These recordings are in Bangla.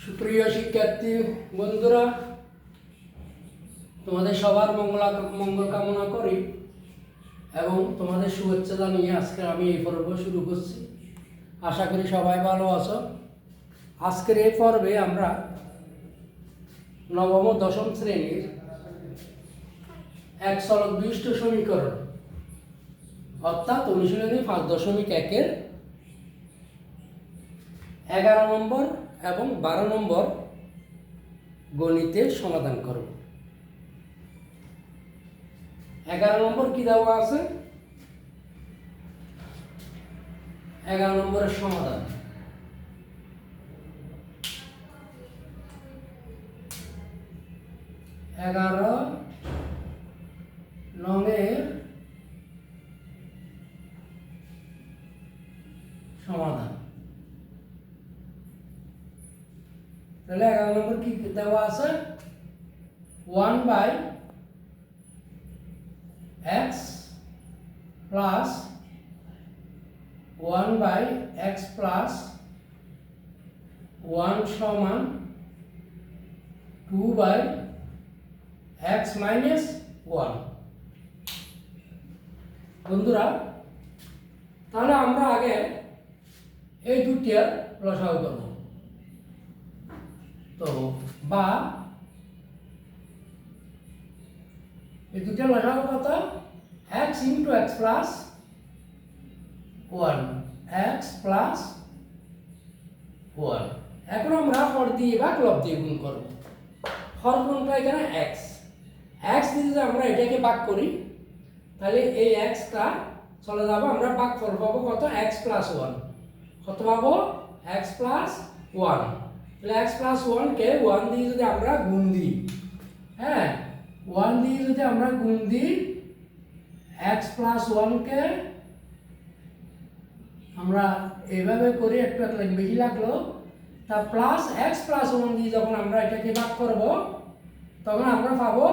সুপ্রিয় শিক্ষার্থী বন্ধুরা, তোমাদের সবার মঙ্গল কামনা করি এবং তোমাদের শুভেচ্ছা জানিয়ে আজকে আমি এই পর্ব শুরু করছি। আশা করি সবাই ভালো আছো। আজকের এই পর্বে আমরা নবম ও দশম শ্রেণীর এক সলক বিশিষ্ট সমীকরণ অর্থাৎ অনুশীলনী 5.1-এর 11 নম্বর এবং 12 নম্বর গণিতের সমাধান করব। 11 নম্বর কি দেওয়া আছে? 11 নম্বরের সমাধান। সমাধান তাহলে 11 নম্বর কি দেওয়া আছে? 1/x প্লাস 1/x প্লাস 1 সমান 2/x মাইনাস 1। বন্ধুরা, তাহলে আমরা আগে এই দুটির লসাগু করব। তো বা এই দুটির লসাগু কত? x into x plus 1, x plus 1। এখন আমরা হর দিয়ে বা লব দিয়ে গুণ করব। হর কোনটা? এখানে x দিয়ে যদি আমরা এটাকে ভাগ করি তাহলে এই xটা চলে যাবে, আমরা ভাগফল পাবো কত? x plus 1। কত পাবো? x plus 1। তাহলে x প্লাস 1 কে 1 দিয়ে যদি আমরা গুণ দিই, হ্যাঁ 1 দিয়ে যদি আমরা গুণ দিই, x প্লাস 1 কে আমরা এইভাবে করি, একটু এক লাইন বেশি লাগলো। তা প্লাস x প্লাস 1 দিয়ে যখন আমরা এটাকে ভাগ করব তখন আমরা পাবো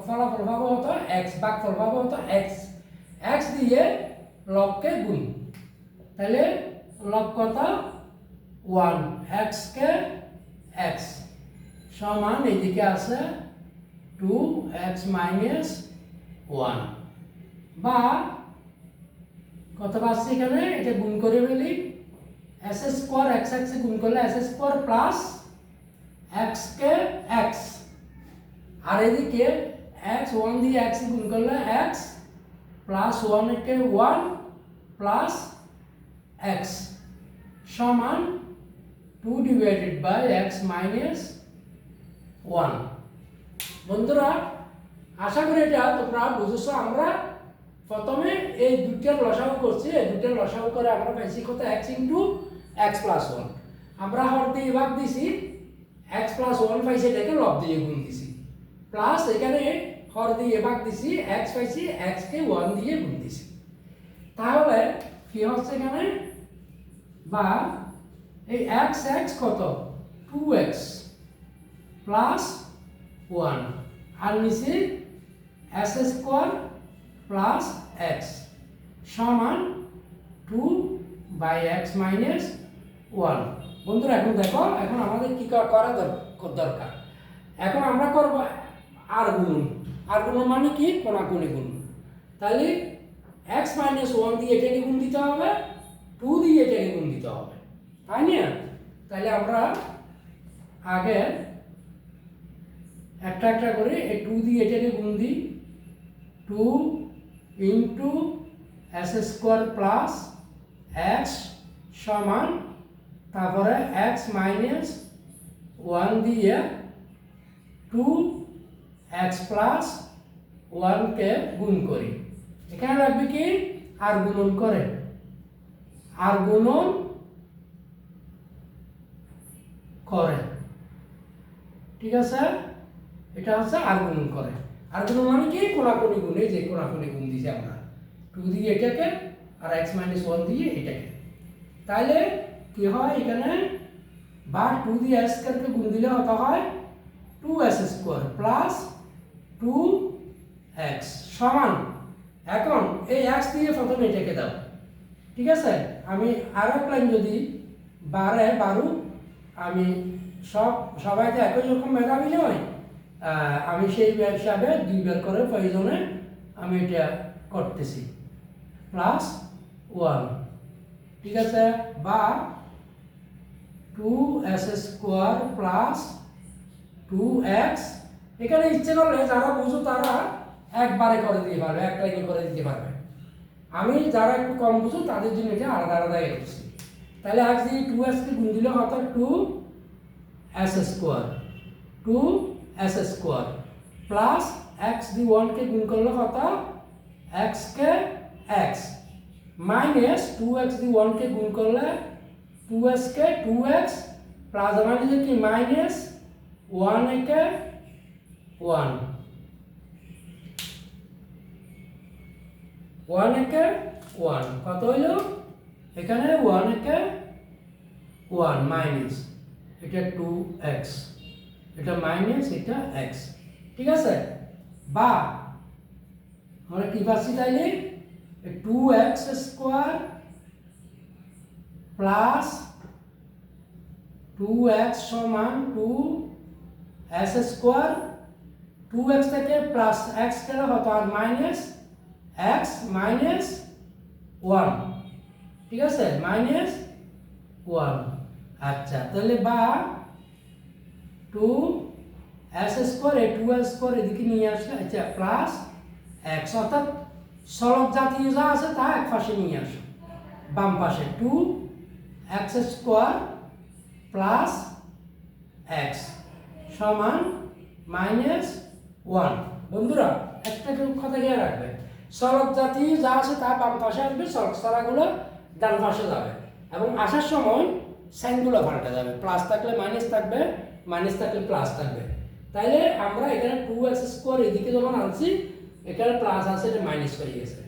ফলাফল পাবো হতো x, ভাগফল পাবো হতো x দিয়ে লবকে গুণ। তাহলে লব কত? 1, x কে x সমান এইদিকে আছে 2x মাইনাস 1 বা কত পাচ্ছি এখানে? এটা গুণ করে ফেলি, s স্কোয়ার x এ গুণ করলে s স্কোয়ার প্লাস x কে x, আর এদিকে x 1 দিয়ে x গুণ করলে x প্লাস 1 কে 1 প্লাস x সমান 2/x মাইনাস 1। বন্ধুরা, আশা করি এটা তোমরা বুঝেছো। আমরা প্রথমে এই দুইটার লসাগু করছি, এই দুইটার লসাগু করে আমরা পাইছি কত? x into x plus 1। আমরা হর দিয়ে ভাগ দিছি, x প্লাস 1 পাইছি, এটাকে লব দিয়ে গুণ দিছি, প্লাস এখানে হর দিয়ে ভাগ দিছি, x পাইছি, x কে 1 দিয়ে গুণ দিছি। তাহলে কি হচ্ছে এখানে? বা এই x কত? 2x প্লাস 1 আর নিচে s স্কোয়ার প্লাস x সমান 2/x মাইনাস 1। বন্ধুরা, এখন দেখো, এখন আমাদের কি করা দরকার? এখন আমরা করব আর গুণ। আর গুণ মানে কি? কোণাকুণি গুণ। তাহলে x মাইনাস 1 দিয়ে এটাকে গুণ দিতে হবে, 2 দিয়ে এটাকে গুণ দিতে হবে, তাই না? তাহলে আমরা আগে একটা একটা করে এই 2 দিয়ে এটাকে গুণ দিই, 2 into s square plus x সমান, তারপরে x মাইনাস 1 দিয়ে 2x প্লাস 1 কে গুণ করি। এখানে লাগবে কি? আর গুণন করে, আর গুণন করে, ঠিক আছে? এটা হচ্ছে আর গুণন করে। আর গুণন মানে কি? কোণাকুণি গুণ। এই যে কোণাকুণি গুণ দিয়েছি আমরা, 2 দিয়ে এটাকে আর x মাইনাস 1 দিয়ে এটাকে। তাহলে কি হয় এখানে? বা 2 দিয়ে s কে গুণ দিলে কত হয়? 2s স্কোয়ার প্লাস 2x সমান, এখন এই x দিয়ে প্রথমে এটাকে দাও, ঠিক আছে? আমি আর এক লাইন যদি 12 আমি সবাই তো একই রকম মেধাবী নয়, আমি সেই হিসাবে 2 বের করে প্রয়োজনে আমি এটা করতেছি +1, ঠিক আছে, বা 2s² প্লাস 2x। এখানে ইচ্ছে করলে যারা বুঝো তারা একবারে করে দিতে পারবে, এক লাইনে করে দিতে পারবে। আমি যারা একটু কম বুঝো তাদের জন্য এটা আলাদা আলাদা করছি। তাহলে x দিয়ে 2s কে গুণ দিলে কত, 2s² প্লাস x দিয়ে 1 কে গুণ করলে কত, x কে x, মাইনাস 2x দিয়ে 1 কে গুণ করলে 2s কে 2x, প্লাস আমাদের কি মাইনাস 1 কে 1, 1 কে 1 কত হইল, এখানে 1 কে 1 মাইনাস এটা 2x, এটা মাইনাস এটা x, ঠিক আছে, বা আমরা কি পাচ্ছি তাইলে 2x² প্লাস 2x সমান 2s², 2x থেকে প্লাস x গেলে কত, আর মাইনাস x মাইনাস 1, ঠিক আছে, মাইনাস 1। আচ্ছা, তাহলে বা 2s² 2s² এদিকে নিয়ে আসলে, আচ্ছা, প্লাস x, অর্থাৎ সলব জাতীয় যা আছে তা এক পাশে নিয়ে আসো, বাম পাশে 2x² প্লাস x সমান মাইনাস 1। বন্ধুরা একটা কথা খেয়াল রাখবে, সলব জাতীয় যা আছে তা বাম পাশে আসবে, সলব ছাড়াগুলো ডান পাশে যাবে, এবং আসার সময় সাইনগুলো পাল্টে যাবে, প্লাস থাকলে মাইনাস থাকবে, মাইনাস থাকলে প্লাস থাকবে। তাইলে আমরা এখানে 2x² এদিকে যখন আনছি, এখানে প্লাস আছে, এটা মাইনাস হয়ে গেছে,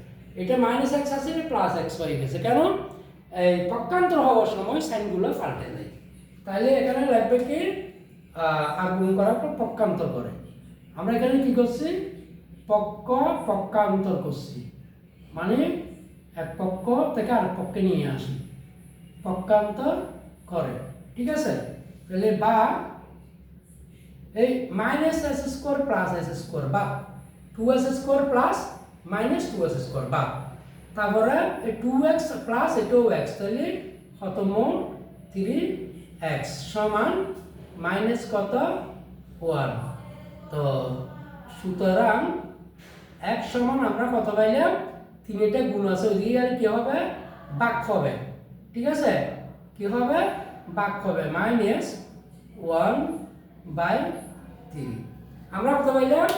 এটা মাইনাস x আছে, এটা প্লাস x হয়ে গেছে, কেন, এই পক্ষান্তর হওয়ার সময় সাইনগুলো পাল্টে যায়। তাইলে এখানে লাগবে কি, আর গুণ করার পর পক্ষান্তর করে, আমরা এখানে কি করছি, পক্ষান্তর করছি, মানে এক পক্ষ থেকে আরেক পক্ষে নিয়ে আসি, পক্ষান্তর করে, ঠিক আছে। তাহলে বা এই -s² প্লাস s² বা 2s² প্লাস -2s² বা তারপরে 2x প্লাস এটাও x, তাহলে কত, মোট 3x সমান মাইনাস কত, 1। তো সুতরাং x সমান আমরা কত পাইলাম, 3টা গুণ আছে ওইদিকে, আর কি হবে, ভাগ হবে, ঠিক আছে, কি হবে, ভাগ হবে, -1/3। আমরা কত পাইলাম,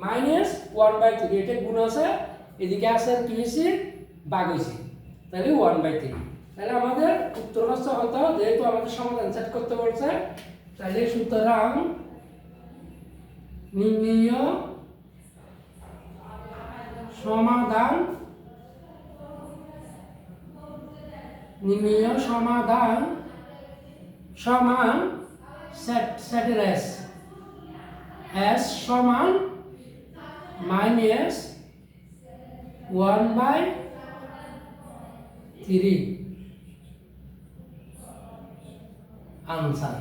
-1/3, এটা গুণ আছে এদিকে আছে, আর কি হয়েছে, ভাগ হয়েছে, তাহলে 1/3। তাহলে আমাদের উত্তর হচ্ছে কত, যেহেতু আমাদের সমাধান সেট করতে বলছে, তাহলে সুতরাং নির্ণীয় সমাধান সমান সেটের s সমান -1/3 আনসার।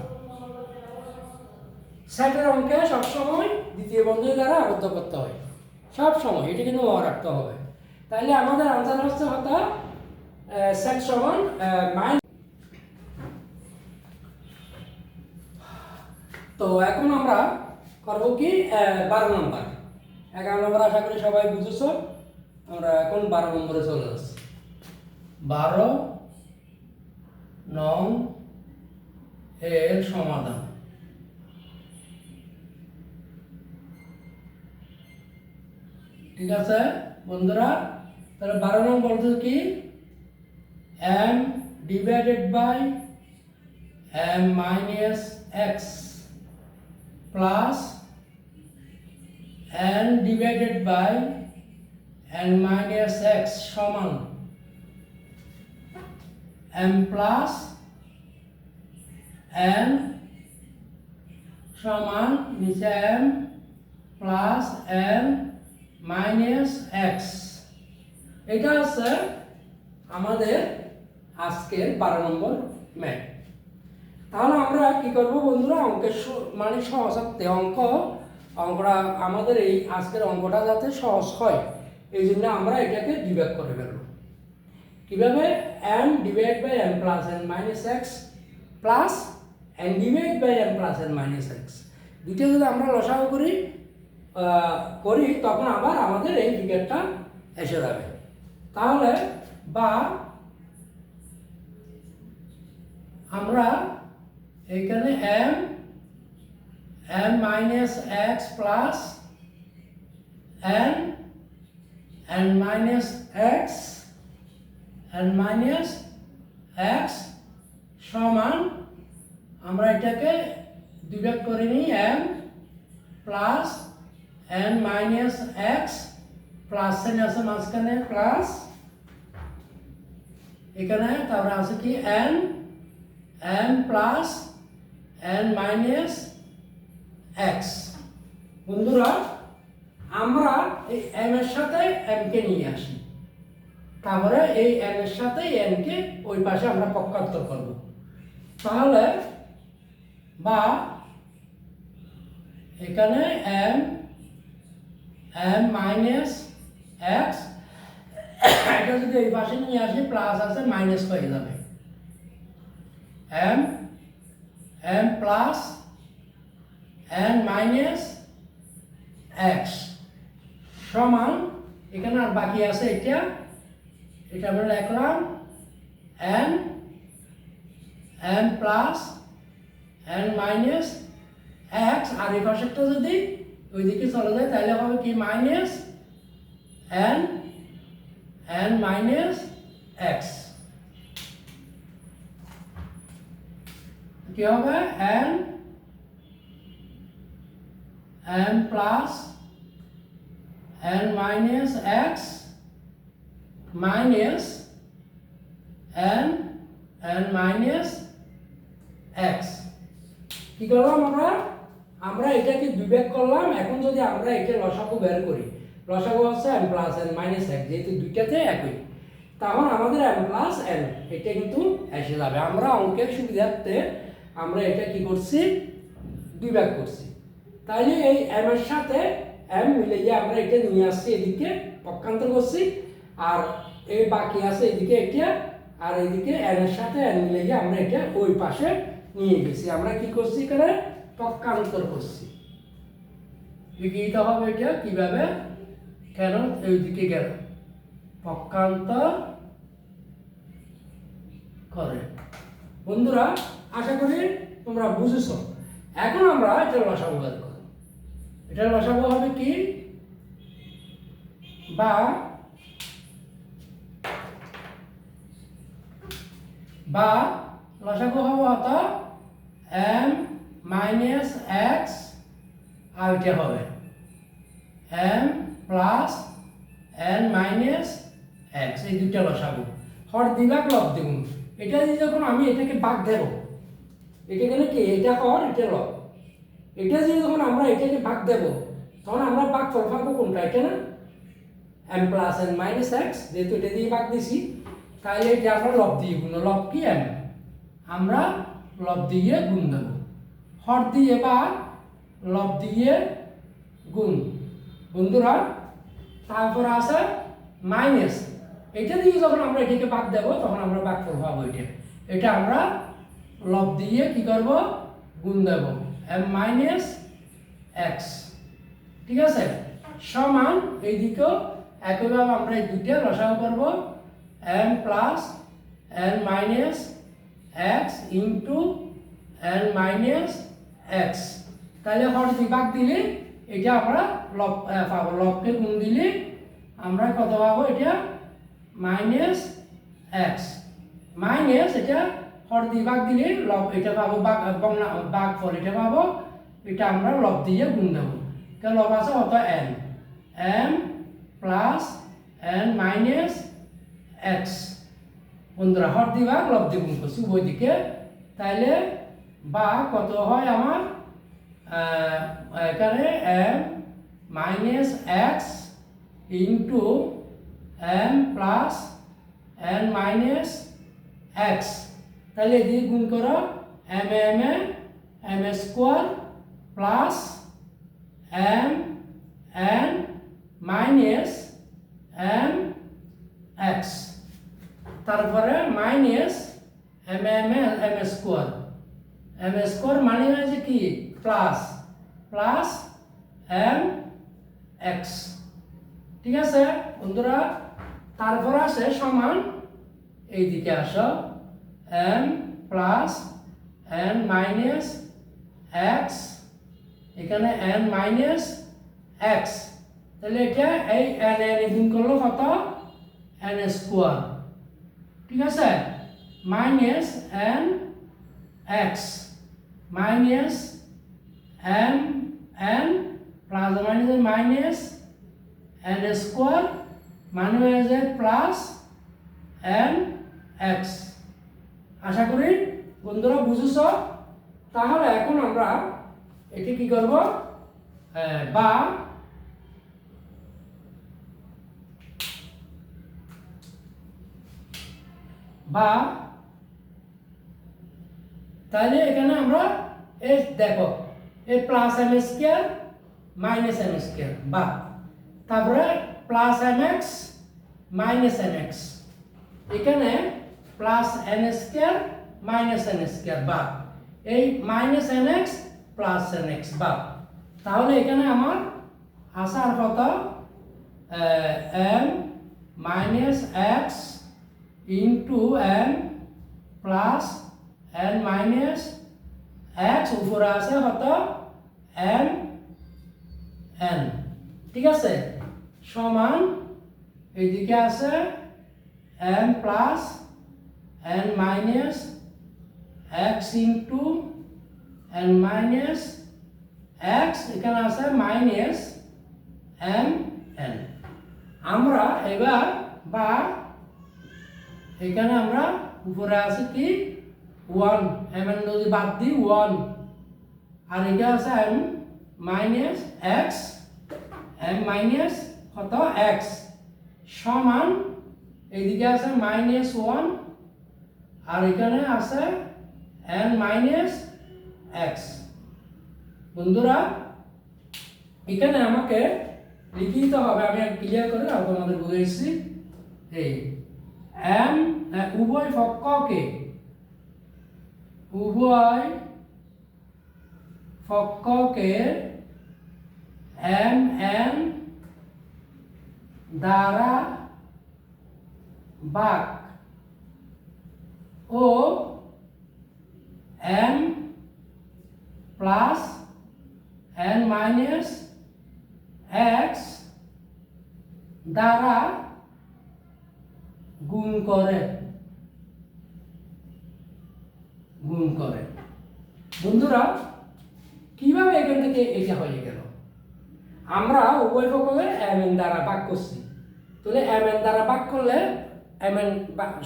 সেটের অঙ্কে সবসময় দ্বিতীয় বন্ধনী দ্বারা আবদ্ধ করতে হয়, সব সময় এটা কিন্তু মনে রাখতে হবে। তাহলে আমাদের আনসার হচ্ছে কত, সেট সমান তো এখন আমরা করব কি, 12 নম্বর, 11 নম্বর আশা করি সবাই বুঝেছো, আমরা এখন 12 নম্বরে চলে যাচ্ছি। 12 নং এর সমাধান। ঠিক আছে বন্ধুরা, তাহলে 12 নং বলতে কি, m divided by m minus x plus n divided by n minus x সমান m প্লাস n সমান নিচে m plus n minus x। এটা হচ্ছে আমাদের আজকের 12 নম্বর ম্যাথ। তাহলে আমরা কি করব বন্ধুরা, অঙ্কের মানে সহজাতে অঙ্কটা আমাদের এই আজকের অঙ্কটা যাতে সহজ হয় এই জন্য আমরা এটাকে ডিভাইড করে ফেলব। কিভাবে? n divide by n plus n minus x plus n divide by n plus n minus x, দুটো যদি আমরা লসাগু করি তখন আবার আমাদের এই ফিগারটা এসে যাবে। তাহলে বা আমরা এখানে m minus x plus n minus x সমান আমরা এটাকে ডিভাইড করে নিই m plus n minus x plus n আছে মাঝখানে প্লাস এখানে তারপরে আছে কি n plus n minus x. বন্ধুরা আমরা এই m এর সাথে m কে নিয়ে আসি, তারপরে এই n এর সাথে n কে ওই পাশে আমরা পক্ষান্তর করব। তাহলে বা এখানে m মাইনাস এক্স, এটা যদি এই পাশে নিয়ে আসি প্লাস আছে মাইনাস হয়ে যাবে, m plus n minus x সমান এখানে আর বাকি আছে এটা আমরা লিখলাম n plus n minus x, আর এই পাশেরটা যদি ওইদিকে চলে যায় তাহলে হবে কি মাইনাস n মাইনাস এক্স, কি হবে n plus n minus x minus n minus x. কি করলাম আমরা এটাকে বিভাগ করলাম। এখন যদি আমরা এটা লসাগু বের করি, লসাগু হচ্ছে n plus n minus x, যেহেতু দুইটাতে একই, তখন আমাদের m প্লাস n এটা কিন্তু এসে যাবে। আমরা অঙ্কের সুবিধার্থে আমরা এটা কি করছি, বিভাগ করছি। তাইলে এই m এর সাথে m মিলে গিয়ে আমরা এটা নিয়ে আসছি, এদিকে পক্ষান্তর করছি, আর এই বাকি আছে এদিকে এটা, আর এদিকে n এর সাথে n মিলে গিয়ে আমরা এটা ওই পাশে নিয়ে গেছি। আমরা কি করছি, এখানে পক্ষান্তর করছি। লিখিত হবে এটা কিভাবে, কেন এইদিকে গেল, পক্ষান্তর করে। বন্ধুরা আশা করি তোমরা বুঝেছো। এখন আমরা এটা লসাগু বের করব। এটা লসাগু হবে কি, বা লসাগু হবে হতো m মাইনাস এক্স, আর এটা হবে m plus n minus x, এই দুইটা লসাগু। হর দিলাক লব দ্বিগুণ, এটা দিয়ে যখন আমি এটাকে ভাগ দেব, এটা গেলে কি, এটা হর এটা লব, এটা দিয়ে যখন আমরা এটাকে ভাগ দেব তখন আমরা ভাগ ফল পাবো কোনটা, এটা না m plus n minus x, যেহেতু এটা দিয়ে ভাগ দিছি তাহলে এটা আমরা লব দিয়ে গুণ, লব কি m, আমরা লব দিয়ে গুণ দেব, হর দিয়ে বা লব দিয়ে গুণ। বন্ধুরা তারপর আছে মাইনাস, এটা দিয়ে যখন আমরা এটাকে ভাগ দেব তখন আমরা ভাগফল পাবো, এটা আমরা লব দিয়ে কি করব, গুণ দেব, m মাইনাস এক্স। ঠিক আছে, সমান এইদিকেও একইভাবে আমরা এই দুইটা লসাগু করব, m plus n minus x into n minus x. তাহলে হর বিভাগ দিলে এটা আমরা লব পাবো, লবকে গুণ দিলে আমরা কত পাবো, এটা মাইনাস এক্স মাইনাস এটা হর বিভাগ দিলে লব এটা পাবো, ভাগ ফল এটা পাবো, এটা আমরা লব দিয়ে গুণ দেবো। তাহলে লব আছে কত m plus n minus x. বন্ধুরা হর বিভাগ লব দিয়ে গুণ করছি উভয় দিকে, তাইলে বা কত হয় আমার, এখানে m minus x into m plus n minus x, তাহলে এদিকে গুণ করো m square plus m n minus m x, তারপরে মাইনাস m স্কোয়ার মানে হয়েছে কি প্লাস প্লাস m x, ঠিক আছে বন্ধুরা। তারপরে আসে সমান, এইদিকে আসো m plus n minus x, এখানে n মাইনাস x, তাহলে এটা এই n গুণ করলো কত n স্কোয়ার, ঠিক আছে, minus n x minus m n plus minus minus n square মানে হয়ে যায় প্লাস n x। আশা করি বন্ধুরা বুঝেছ। তাহলে এখন আমরা এটি কি করব, বা তাহলে এখানে আমরা এই দেখো এই plus m square minus m square বা তারপরে প্লাস mx মাইনাস mx, এখানে plus n square minus n square বা এই মাইনাস nx প্লাস nx বা, তাহলে এখানে আমার আসার কত m minus x into m plus n minus x উপরে আছে কত m n, ঠিক আছে, সমান এইদিকে আছে m plus n minus x into n minus x, এখানে আছে মাইনাস m n। আমরা এবার বা এখানে আমরা উপরে আছে কি 1, m n যদি বাদ দিই 1, আর এখানে আছে m minus x, m minus কত x সমান এইদিকে আছে মাইনাস 1, আর এখানে আছে n মাইনাস x। বন্ধুরা এখানে আমাকে লিখে দিতে হবে, আমি ক্লিয়ার করে তোমাদের বুঝাইছি। এই m উভয় পক্ষকে m n দ্বারা ভাগ ও m plus n minus x দ্বারা গুণ করে বন্ধুরা কিভাবে এখান থেকে এটা হয়ে গেল, আমরা উভয় পক্ষকে m n দ্বারা ভাগ করছি, তাহলে m n দ্বারা ভাগ করলে m n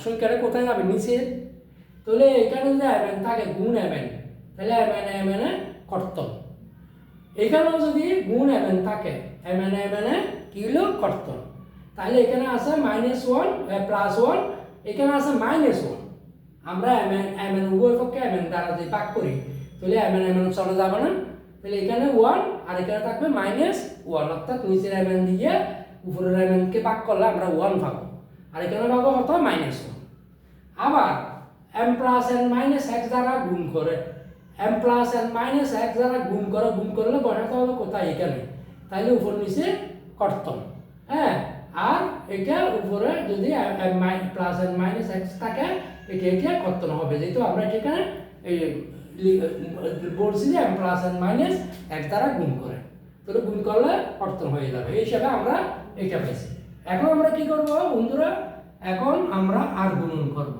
সংখ্যাটা কোথায় যাবে নিচে, তাহলে এখানে যদি m n থাকে গুণ m n, তাহলে m n কর্তন, এখানেও যদি গুণ m n থাকে m n কি হলো কর্তন, তাহলে এখানে আছে -1 প্লাস 1, এখানে আছে -1, আমরা m n উভয় পক্ষে m n দ্বারা যদি ভাগ করি তাহলে m n চলে যাবে না, তাহলে এখানে 1 আর এখানে থাকবে -1, অর্থাৎ নিচের m n দিয়ে উপরের m n কে ভাগ করলে আমরা 1 পাবো, আর এখানে পাবো কত -1। আবার m plus n minus x দ্বারা গুণ করে, m plus n minus x দ্বারা গুণ করলে বসাতে হবে কোথায় এখানে, তাহলে উপর নিচে কর্তন, হ্যাঁ, আর এটা উপরে যদি m plus n minus x থাকে এটা কর্তন হবে, যেহেতু আমরা এখানে বলছি যে m plus n minus x দ্বারা গুণ করে, তাহলে গুণ করলে কর্তন হয়ে যাবে, এই হিসাবে আমরা এটা পেয়েছি। এখন আমরা কি করব বন্ধুরা, এখন আমরা আর গুণন করব,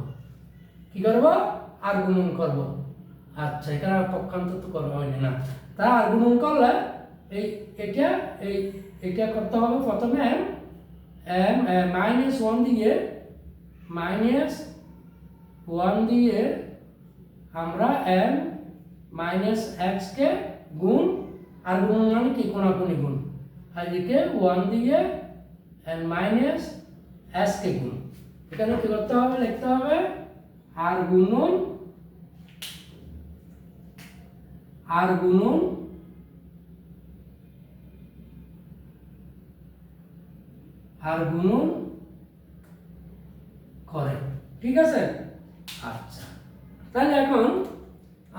কি করব আর গুণন করব, আচ্ছা এখানে পক্ষান্তর তো করা হয়নি না, তা আর গুণন করলে এটা করতে হবে প্রথমে m -1 দিয়ে আমরা m মাইনাস x কে গুণ, আর গুণ মানে কি কোনাকুনি গুণ, আর এদিকে 1 দিয়ে n মাইনাস s কে গুণ, এখানে কি করতে হবে লিখতে হবে আর গুণন আর গুণন করে, ঠিক আছে? আচ্ছা, তাহলে এখন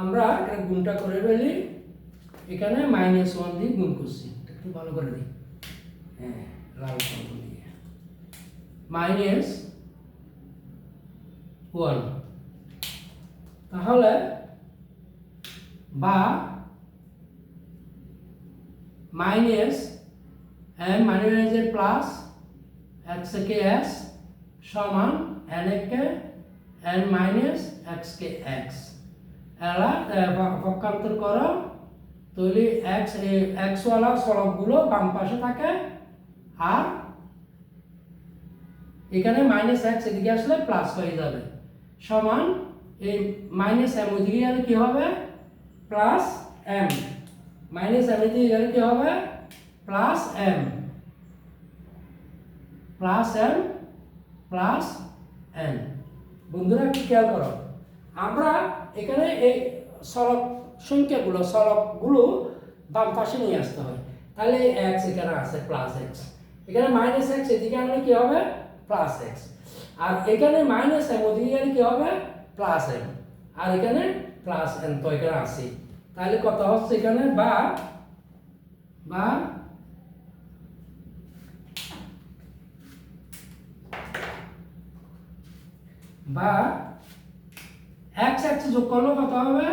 আমরা এখানে গুণটা করে ফেলি। এখানে -1 দিয়ে গুণ করছি, একটু ভালো করে দিই, হ্যাঁ লাল রঙ দিয়ে -1, তাহলে বা মাইনাস m মানে প্লাস x কে s সমান n কে n মাইনাস x কে x, এলা পক্ষান্তর করো, তাহলে x ওয়ালা চলকগুলো বাম পাশে থাকে, আর এখানে -x এদিকে আসলে প্লাস হয়ে যাবে, সমান এই -m ওইদিকে গেলে কি হবে প্লাস m, -m এদিকে গেলে কি হবে প্লাস m প্লাস n। বন্ধুরা একটু খেয়াল করো, আমরা এখানে এই চলকগুলো বাম পাশে নিয়ে আসতে হয়, তাহলে x এখানে আছে প্লাস x, এখানে -x এদিকে আনলে কি হবে প্লাস x, আর এখানে -m ওদিকে গেলে কি হবে প্লাস m, আর এখানে প্লাস n তো এখানে আছে, তাহলে কত হচ্ছে এখানে বা x যোগ করলে কত হবে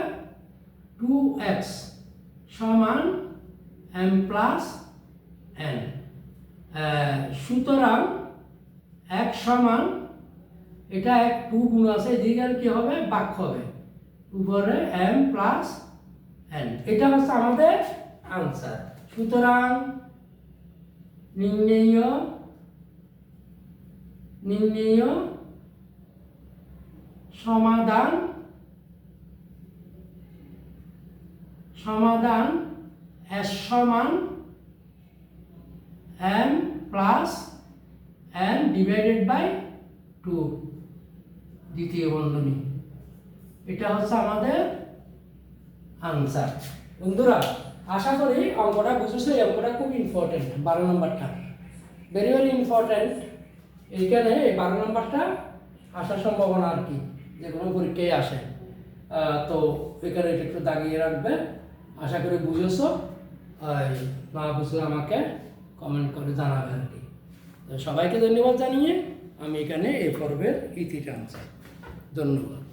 2x সমান m প্লাস n। সুতরাং x সমান এটা 2 গুণ আছে, এদিকে কি হবে ভাগ হবে, উপরে m প্লাস n, এটা হচ্ছে আমাদের আনসার। সুতরাং নির্ণেয় সমাধান s সমান m plus n divided by 2 দ্বিতীয় বন্ধনী, এটা হচ্ছে আমাদের আনসার। বন্ধুরা আশা করি অঙ্কটা বুঝেছো, এই অঙ্কটা খুব ইম্পর্টেন্ট, 12 নম্বরটা ভেরি ভেরি ইম্পর্টেন্ট। এইখানে এই 12 নম্বরটা আসার সম্ভাবনা আর কি, যে কোনো পরীক্ষায় আসে, তো এখানে একটু দাগিয়ে রাখবে। আশা করি বুঝেছো, না বুঝলে আমাকে কমেন্ট করে জানাবে আর কি। সবাইকে ধন্যবাদ জানিয়ে আমি এখানে এই পর্বের ইতি টানছি। ধন্যবাদ।